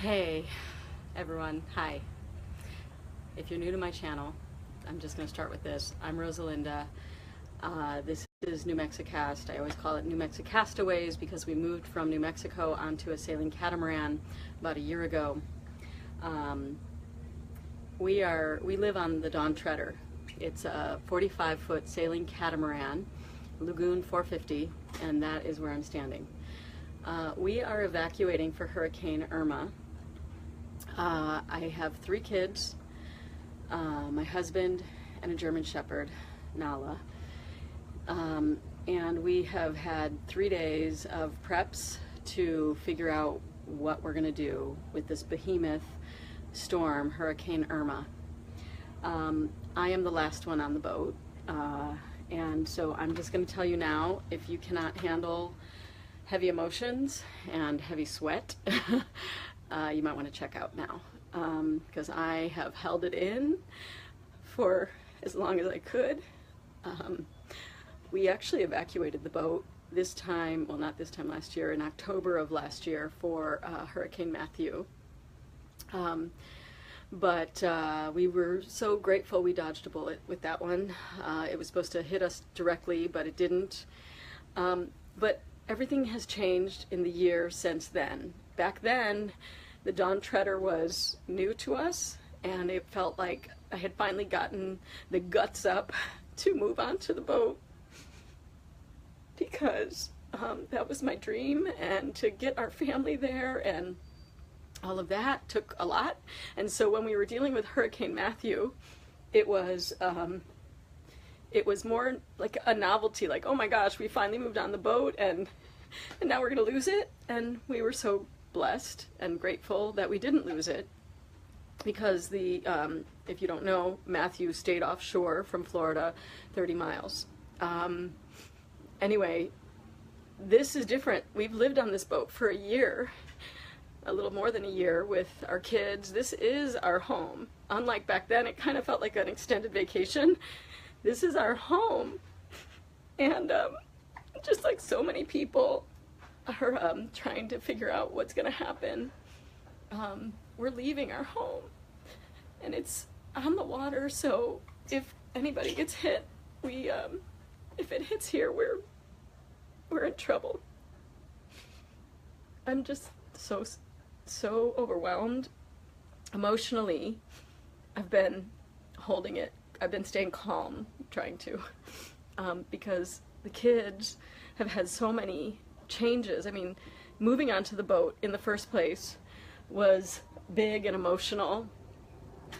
Hey everyone, hi. If you're new to my channel, I'm just going to start with this. I'm Rosalinda. This is New Mexi-Cast. I always call it New Mexi-Castaways because we moved from New Mexico onto a sailing catamaran about a year ago. We live on the Dawn Treader. It's a 45-foot sailing catamaran, Lagoon 450, and that is where I'm standing. We are evacuating for Hurricane Irma. I have 3 kids, my husband and a German Shepherd, Nala. And we have had 3 days of preps to figure out what we're going to do with this behemoth storm, Hurricane Irma. I am the last one on the boat, and so I'm just going to tell you now, if you cannot handle heavy emotions and heavy sweat, you might want to check out now, because I have held it in for as long as I could. We actually evacuated the boat this time, well, not this time, last year, in October of last year for Hurricane Matthew. But we were so grateful we dodged a bullet with that one. It was supposed to hit us directly, but it didn't. But everything has changed in the year since then. Back then, the Dawn Treader was new to us, and it felt like I had finally gotten the guts up to move on to the boat, because that was my dream, and to get our family there and all of that took a lot. And so when we were dealing with Hurricane Matthew, it was more like a novelty, like, oh my gosh, we finally moved on the boat, and now we're gonna lose it. And we were so blessed and grateful that we didn't lose it, because if you don't know, Matthew stayed offshore from Florida 30 miles. Anyway, this is different. We've lived on this boat for a year, a little more than a year, with our kids. This is our home. Unlike back then, it kind of felt like an extended vacation. This is our home. And just like so many people are trying to figure out what's going to happen, we're leaving our home. And it's on the water, so if anybody gets hit, if it hits here, we're in trouble. I'm just so overwhelmed emotionally. I've been holding it. I've been staying calm, trying to, because the kids have had so many changes. I mean, moving onto the boat in the first place was big and emotional.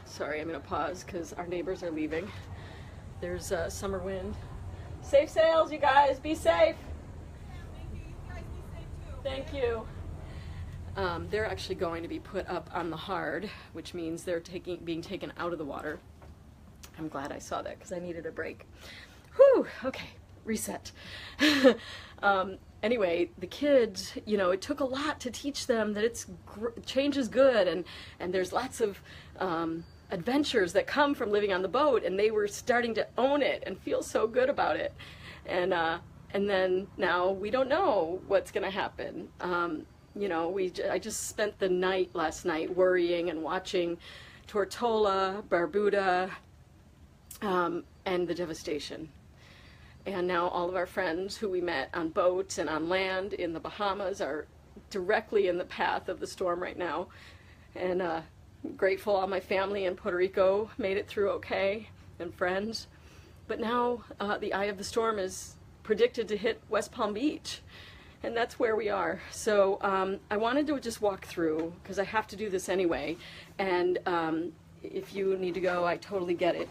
Sorry, I'm gonna pause because our neighbors are leaving. There's summer wind. Safe sails, you guys. Be safe. Yeah, thank you. You guys be safe too. Thank you. They're actually going to be put up on the hard, which means they're being taken out of the water. I'm glad I saw that because I needed a break. Whew, okay, reset. Anyway, the kids, you know, it took a lot to teach them that change is good, and there's lots of adventures that come from living on the boat, and they were starting to own it and feel so good about it. And then now we don't know what's going to happen. You know, I just spent the night last night worrying and watching Tortola, Barbuda, and the devastation. And now all of our friends who we met on boats and on land in the Bahamas are directly in the path of the storm right now. And grateful all my family in Puerto Rico made it through okay, and friends. But now the eye of the storm is predicted to hit West Palm Beach, and that's where we are. So I wanted to just walk through, because I have to do this anyway, and if you need to go, I totally get it.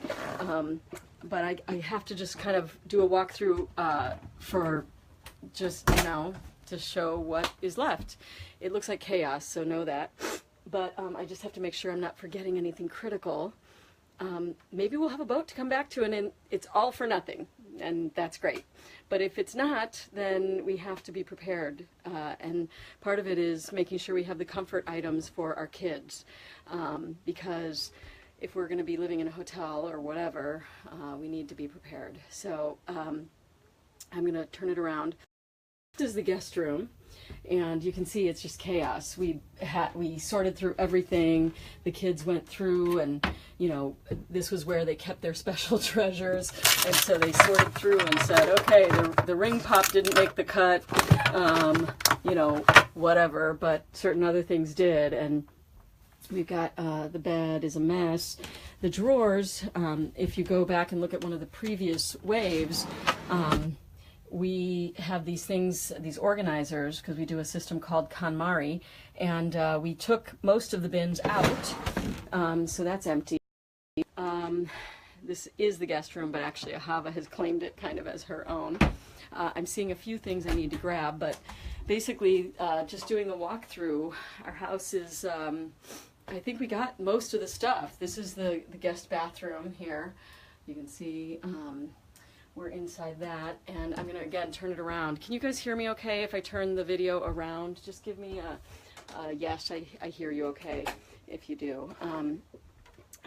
But I have to just kind of do a walkthrough for just, you know, to show what is left. It looks like chaos, so know that. But I just have to make sure I'm not forgetting anything critical. Maybe we'll have a boat to come back to, and it's all for nothing, and that's great. But if it's not, then we have to be prepared. And part of it is making sure we have the comfort items for our kids, because if we're going to be living in a hotel or whatever, we need to be prepared. So I'm going to turn it around. This is the guest room, and you can see it's just chaos. We sorted through everything. The kids went through, and you know, this was where they kept their special treasures, and so they sorted through and said, okay, the ring pop didn't make the cut, you know, whatever, but certain other things did. And we've got the bed is a mess. The drawers, if you go back and look at one of the previous waves, we have these things, these organizers, because we do a system called KonMari, and we took most of the bins out, so that's empty. This is the guest room, but actually Ahava has claimed it kind of as her own. I'm seeing a few things I need to grab, but basically just doing the walkthrough, our house is, I think we got most of the stuff. This is the guest bathroom here. You can see we're inside that, and I'm going to again turn it around. Can you guys hear me okay if I turn the video around? Just give me a yes, I hear you okay if you do.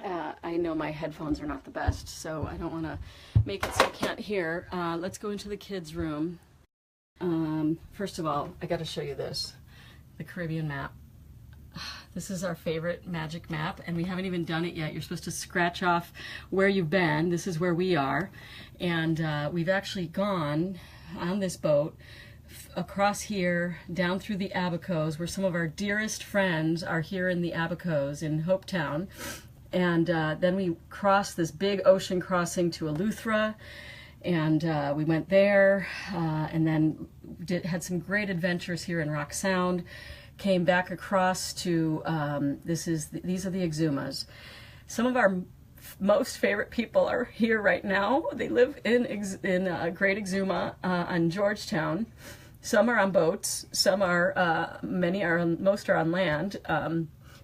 I know my headphones are not the best, so I don't want to make it so I can't hear. Let's go into the kids' room. First of all, I got to show you this, the Caribbean map. This is our favorite magic map, and we haven't even done it yet. You're supposed to scratch off where you've been. This is where we are, and we've actually gone on this boat across here, down through the Abacos, where some of our dearest friends are here in the Abacos in Hopetown. And then we crossed this big ocean crossing to Eleuthera, and we went there, and then had some great adventures here in Rock Sound. Came back across to these are the Exumas. Some of our most favorite people are here right now. They live in Great Exuma on Georgetown. Some are on boats. Some are most are on land.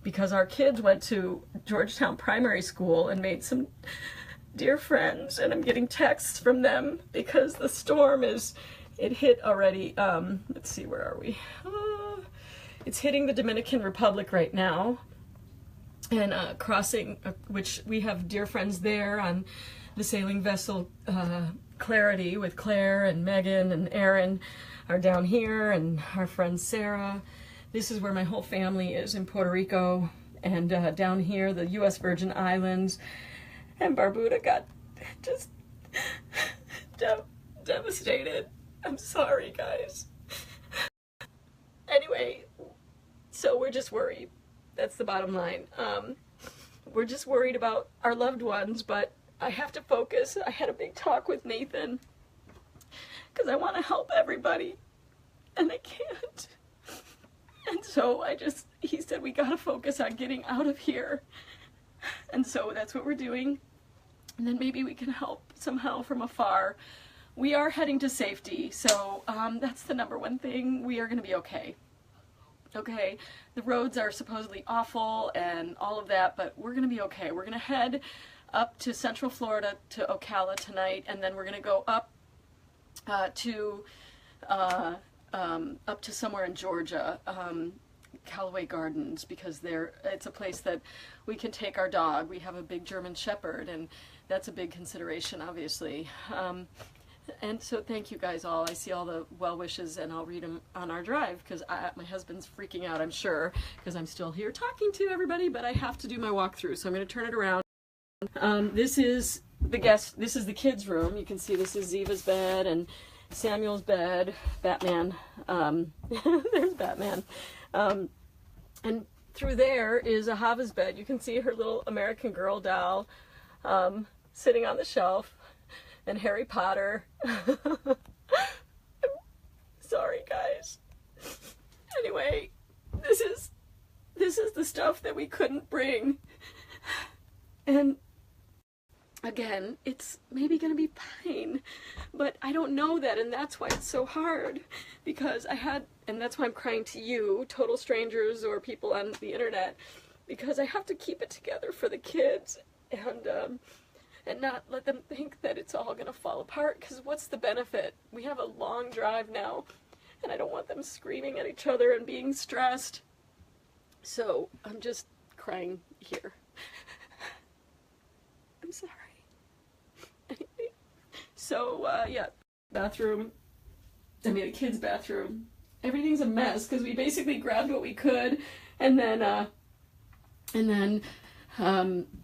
Because our kids went to Georgetown Primary School and made some dear friends, and I'm getting texts from them because the storm it hit already. Let's see, where are we? It's hitting the Dominican Republic right now, and crossing, which we have dear friends there on the sailing vessel Clarity, with Claire and Megan and Aaron are down here, and our friend Sarah. This is where my whole family is in Puerto Rico, and down here the U.S. Virgin Islands, and Barbuda got just devastated. I'm sorry, guys. Anyway, so we're just worried. That's the bottom line. We're just worried about our loved ones, but I have to focus. I had a big talk with Nathan because I want to help everybody, and I can't. And so he said, we gotta focus on getting out of here. And so that's what we're doing. And then maybe we can help somehow from afar. We are heading to safety, so that's the number one thing. We are gonna be okay. Okay, the roads are supposedly awful and all of that, but we're gonna be okay. We're gonna head up to Central Florida to Ocala tonight, and then we're gonna go up to somewhere in Georgia, Callaway Gardens, because it's a place that we can take our dog. We have a big German Shepherd, and that's a big consideration, obviously. And so thank you guys all. I see all the well wishes, and I'll read them on our drive, because my husband's freaking out, I'm sure, because I'm still here talking to everybody, but I have to do my walkthrough, so I'm going to turn it around. This is the kids' room. You can see this is Ziva's bed, and Samuel's bed, Batman, there's Batman, and through there is Ahava's bed. You can see her little American Girl doll sitting on the shelf, and Harry Potter. Sorry, guys. Anyway, this is the stuff that we couldn't bring, and again, it's maybe going to be fine, but I don't know that, and that's why it's so hard, because and that's why I'm crying to you, total strangers or people on the internet, because I have to keep it together for the kids, and not let them think that it's all going to fall apart, because what's the benefit? We have a long drive now, and I don't want them screaming at each other and being stressed, so I'm just crying here. I'm sorry. Anyway, so yeah, bathroom, I mean, a kid's bathroom. Everything's a mess because we basically grabbed what we could and then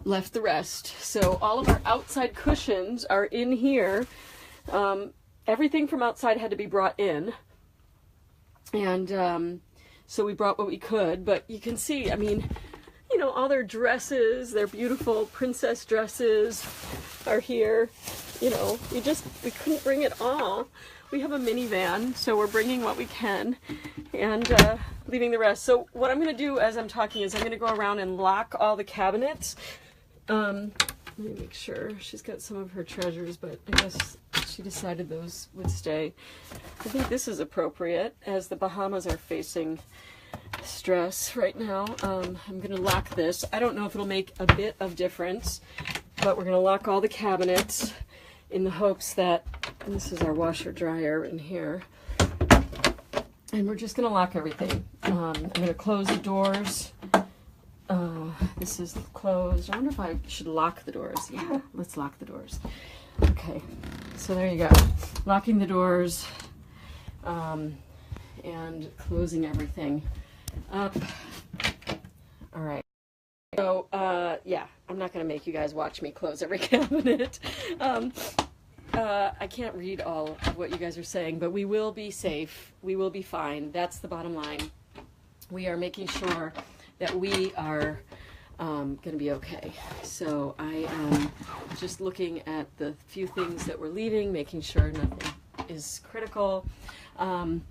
left the rest. So all of our outside cushions are in here. Everything from outside had to be brought in. And so we brought what we could, but you can see, I mean, you know, all their dresses, their beautiful princess dresses are here. You know, we couldn't bring it all. We have a minivan, so we're bringing what we can and leaving the rest. So what I'm going to do as I'm talking is I'm going to go around and lock all the cabinets. Let me make sure. She's got some of her treasures, but I guess she decided those would stay. I think this is appropriate as the Bahamas are facing stress right now. I'm going to lock this. I don't know if it'll make a bit of difference, but we're going to lock all the cabinets in the hopes that, and this is our washer dryer in here, and we're just going to lock everything. I'm going to close the doors. This is closed. I wonder if I should lock the doors. Yeah, let's lock the doors. Okay, so there you go. Locking the doors and closing everything up. All right. So, yeah, I'm not going to make you guys watch me close every cabinet. I can't read all of what you guys are saying, but we will be safe. We will be fine. That's the bottom line. We are making sure that we are going to be okay. So I am just looking at the few things that we're leaving, making sure nothing is critical. I'm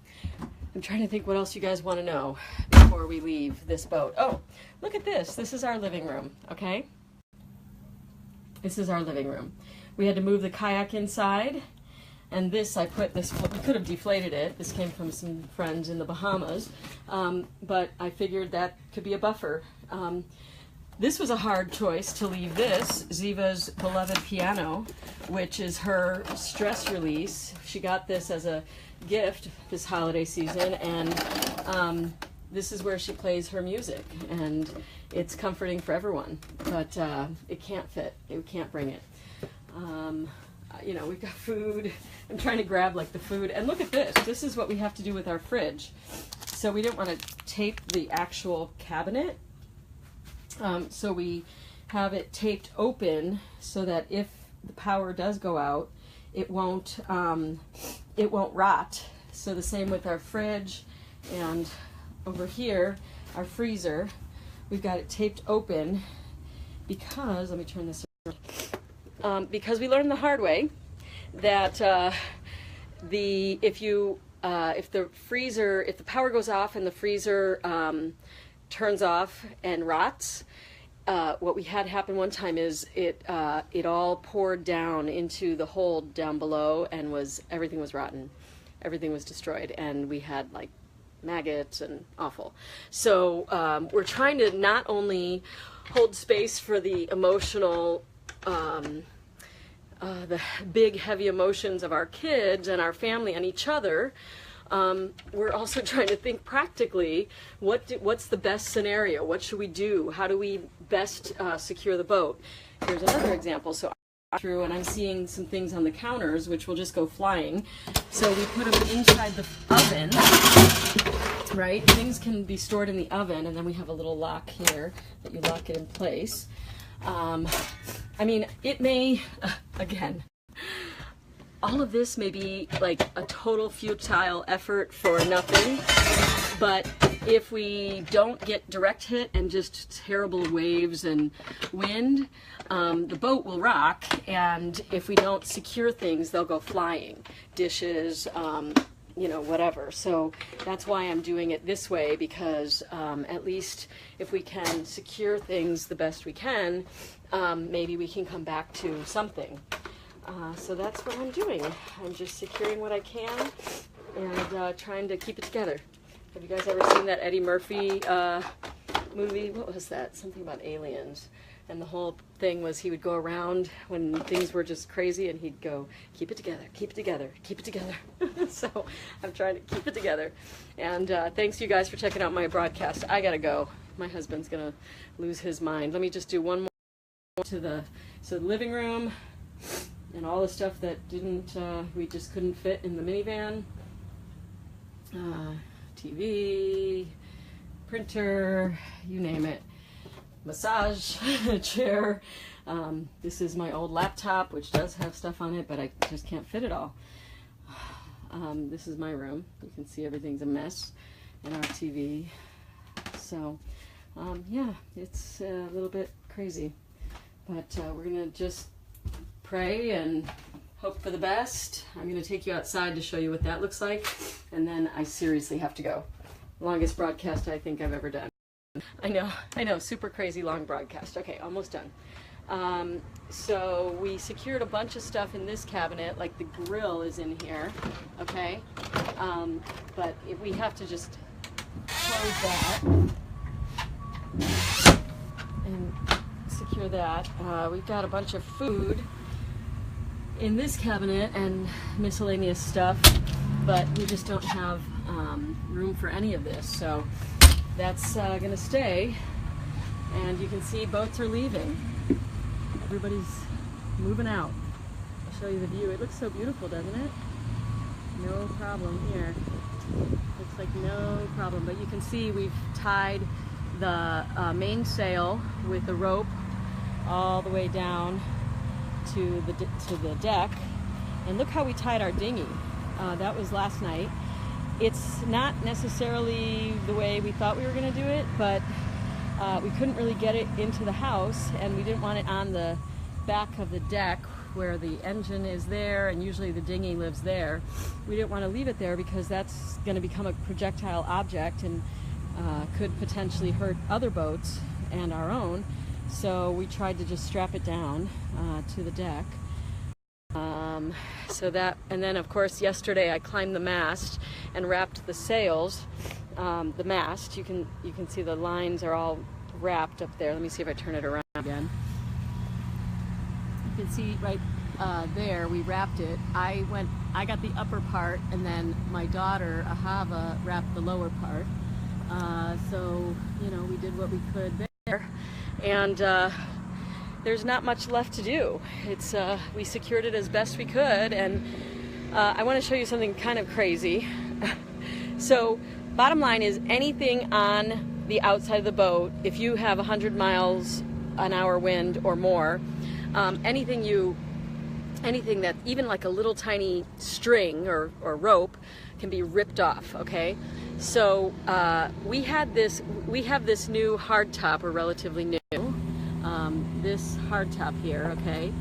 trying to think what else you guys want to know before we leave this boat. Oh, look at this. This is our living room, okay? This is our living room. We had to move the kayak inside, and this, I put this, we could have deflated it. This came from some friends in the Bahamas, but I figured that could be a buffer. This was a hard choice to leave this, Ziva's beloved piano, which is her stress release. She got this as a gift this holiday season, and this is where she plays her music, and it's comforting for everyone, but it can't fit. We can't bring it. You know, we've got food. I'm trying to grab like the food, and look at this. This is what we have to do with our fridge. So we didn't want to tape the actual cabinet, so we have it taped open so that if the power does go out, it won't rot. So the same with our fridge, and over here, our freezer, we've got it taped open because, let me turn this around, because we learned the hard way that if the power goes off and the freezer turns off and rots, what we had happen one time is it all poured down into the hold down below, and everything was rotten, everything was destroyed, and we had like maggots and awful. So we're trying to not only hold space for the emotional, the big heavy emotions of our kids and our family and each other, we're also trying to think practically, what's the best scenario? What should we do? How do we best secure the boat? Here's another example. So I'm through and I'm seeing some things on the counters which will just go flying. So we put them inside the oven, right? Things can be stored in the oven, and then we have a little lock here that you lock it in place. I mean, it may, again, all of this may be like a total futile effort for nothing, but if we don't get direct hit and just terrible waves and wind, the boat will rock, and if we don't secure things, they'll go flying. Dishes, you know, whatever. So that's why I'm doing it this way, because at least if we can secure things the best we can, maybe we can come back to something. So that's what I'm doing. I'm just securing what I can and trying to keep it together. Have you guys ever seen that Eddie Murphy movie? What was that? Something about aliens. And the whole thing was he would go around when things were just crazy, and he'd go, keep it together, keep it together, keep it together. So I'm trying to keep it together. And thanks you guys for checking out my broadcast. I gotta go. My husband's gonna lose his mind. Let me just do one more to the living room and all the stuff that we just couldn't fit in the minivan. TV, printer, you name it, massage chair. This is my old laptop, which does have stuff on it, but I just can't fit it all. This is my room. You can see everything's a mess, and our TV. So, yeah, it's a little bit crazy, but we're gonna just pray and hope for the best. I'm gonna take you outside to show you what that looks like, and then I seriously have to go. Longest broadcast I think I've ever done. I know, super crazy long broadcast. Okay, almost done. So we secured a bunch of stuff in this cabinet, like the grill is in here, okay? But if we have to just close that and secure that. We've got a bunch of food in this cabinet and miscellaneous stuff, but we just don't have room for any of this, so that's gonna stay. And you can see boats are leaving. Everybody's moving out. I'll show you the view. It looks so beautiful, doesn't it? No problem here. Looks like no problem, but you can see we've tied the mainsail with a rope all the way down to the deck. And look how we tied our dinghy. That was last night. It's not necessarily the way we thought we were going to do it, but we couldn't really get it into the house, and we didn't want it on the back of the deck where the engine is there, and usually the dinghy lives there. We didn't want to leave it there because that's going to become a projectile object and could potentially hurt other boats and our own. So we tried to just strap it down to the deck. So that, and then of course yesterday I climbed the mast and wrapped the sails. The mast, you can see the lines are all wrapped up there. Let me see if I turn it around again. You can see right there we wrapped it. I got the upper part, and then my daughter Ahava wrapped the lower part. So you know, we did what we could there, and there's not much left to do. It's we secured it as best we could, and I want to show you something kind of crazy. So bottom line is, anything on the outside of the boat, if you have 100 miles an hour wind or more, anything that, even like a little tiny string or rope, can be ripped off, okay? So we have this new hardtop, or relatively new, this hardtop here, okay?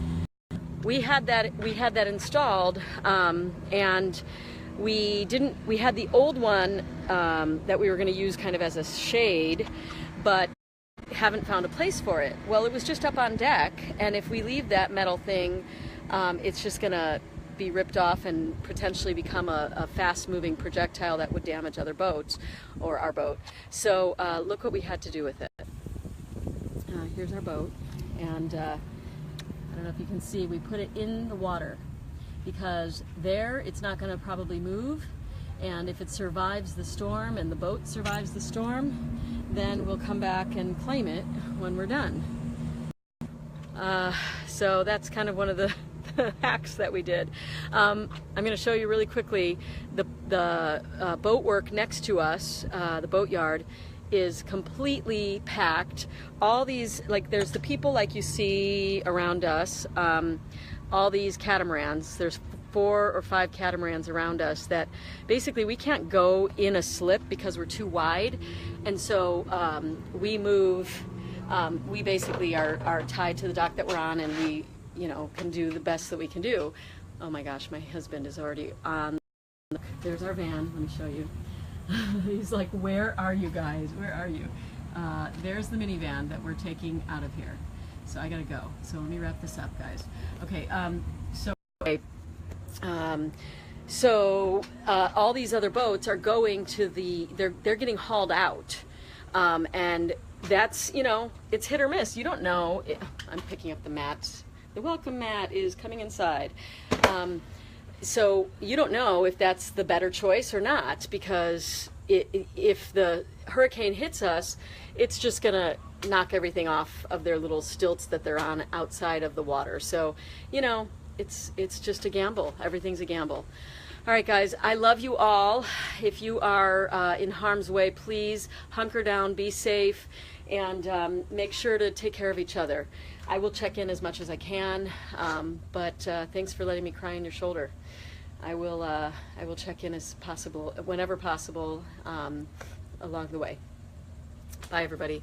We had that installed, and we had the old one that we were going to use kind of as a shade, but haven't found a place for it. Well, it was just up on deck, and if we leave that metal thing, it's just going to be ripped off and potentially become a fast-moving projectile that would damage other boats, or our boat. So look what we had to do with it. Here's our boat, and I don't know if you can see, we put it in the water, because there it's not going to probably move, and if it survives the storm and the boat survives the storm, then we'll come back and claim it when we're done. So that's kind of one of the hacks that we did. I'm going to show you really quickly the boat work next to us. The boatyard is completely packed. All these, like, there's the people like you see around us, all these catamarans. There's 4 or 5 catamarans around us that basically we can't go in a slip because we're too wide, and so we move. We basically are tied to the dock that we're on, and we, you know, can do the best that we can do. Oh my gosh, my husband is already on. There's our van. Let me show you. He's like, where are you guys? Where are you? There's the minivan that we're taking out of here. So I gotta go. So let me wrap this up, guys. Okay. So all these other boats are going to they're getting hauled out, and that's, you know, it's hit or miss. You don't know. I'm picking up the mats. The welcome mat is coming inside. So you don't know if that's the better choice or not, because if the hurricane hits us, it's just gonna knock everything off of their little stilts that they're on outside of the water. So, you know, it's just a gamble. Everything's a gamble. All right, guys, I love you all. If you are in harm's way, please hunker down, be safe, and make sure to take care of each other. I will check in as much as I can, but thanks for letting me cry on your shoulder. I will check in as possible, whenever possible, along the way. Bye, everybody.